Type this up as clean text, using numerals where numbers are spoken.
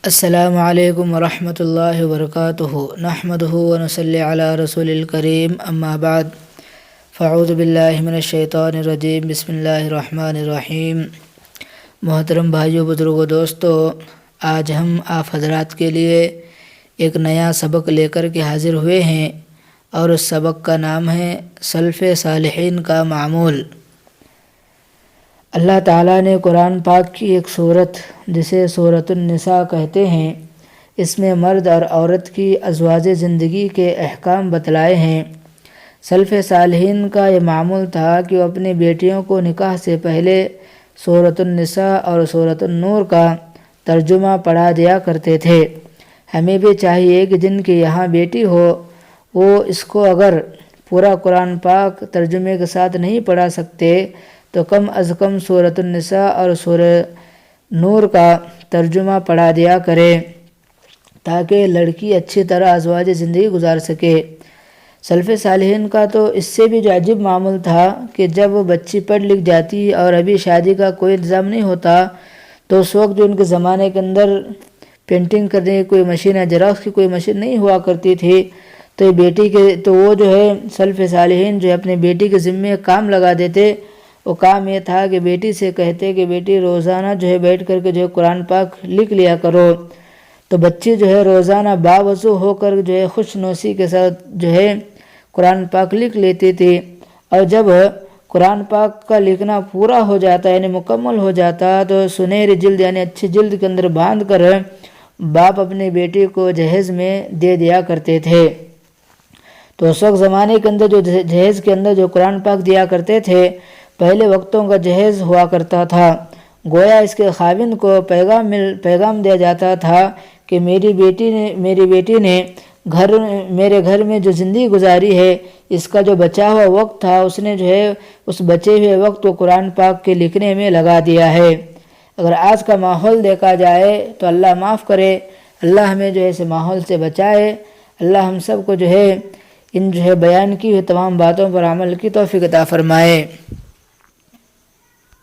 السلام علیکم ورحمۃ اللہ وبرکاتہ نحمدہ ونصلی علی رسول الکریم اما بعد فاعوذ باللہ من الشیطان الرجیم بسم اللہ الرحمن الرحیم۔ محترم بھائیو، بزرگوں، دوستو، آج ہم آپ حضرات کے لیے ایک نیا سبق لے کر کے حاضر ہوئے ہیں اور اس سبق کا نام ہے سلف صالحین کا معمول۔ اللہ تعالیٰ نے قرآن پاک کی ایک صورت جسے سورۃ النساء کہتے ہیں، اس میں مرد اور عورت کی ازواج زندگی کے احکام بتلائے ہیں۔ سلف صالحین کا یہ معمول تھا کہ وہ اپنی بیٹیوں کو نکاح سے پہلے سورۃ النساء اور سورۃ النور کا ترجمہ پڑھا دیا کرتے تھے۔ ہمیں بھی چاہیے کہ جن کی یہاں بیٹی ہو وہ اس کو اگر پورا قرآن پاک ترجمے کے ساتھ نہیں پڑھا سکتے تو کم از کم سورۃ النساء اور سورۃ نور کا ترجمہ پڑھا دیا کرے تاکہ لڑکی اچھی طرح ازواج زندگی گزار سکے۔ سلف صالحین کا تو اس سے بھی جو عجیب معمول تھا کہ جب وہ بچی پڑھ لکھ جاتی اور ابھی شادی کا کوئی انتظام نہیں ہوتا تو اس وقت جو ان کے زمانے کے اندر پینٹنگ کرنے کی کوئی مشین یا جیروکس کی کوئی مشین نہیں ہوا کرتی تھی تو وہ جو ہے سلف صالحین جو ہے اپنے بیٹی کے ذمے کام لگا دیتے۔ وہ کام یہ تھا کہ بیٹی سے کہتے کہ بیٹی روزانہ جو ہے بیٹھ کر کے جو ہے قرآن پاک لکھ لیا کرو، تو بچی جو ہے روزانہ باوضو ہو کر جو ہے خوش نوسی کے ساتھ جو ہے قرآن پاک لکھ لیتی تھی۔ اور جب قرآن پاک کا لکھنا پورا ہو جاتا یعنی مکمل ہو جاتا تو سنہری جلد یعنی اچھی جلد کے اندر باندھ کر باپ اپنی بیٹی کو جہیز میں دے دیا کرتے تھے۔ تو اس وقت زمانے کے اندر جو جہیز کے اندر جو قرآن پاک دیا کرتے تھے پہلے وقتوں کا جہیز ہوا کرتا تھا، گویا اس کے خاوند کو پیغام دیا جاتا تھا کہ میری بیٹی نے میرے گھر میں جو زندگی گزاری ہے اس کا جو بچا ہوا وقت تھا اس نے جو ہے اس بچے ہوئے وقت کو قرآن پاک کے لکھنے میں لگا دیا ہے۔ اگر آج کا ماحول دیکھا جائے تو اللہ معاف کرے، اللہ ہمیں جو ہے اس ماحول سے بچائے، اللہ ہم سب کو جو ہے ان جو ہے بیان کی ہوئی تمام باتوں پر عمل کی توفیق عطا فرمائے۔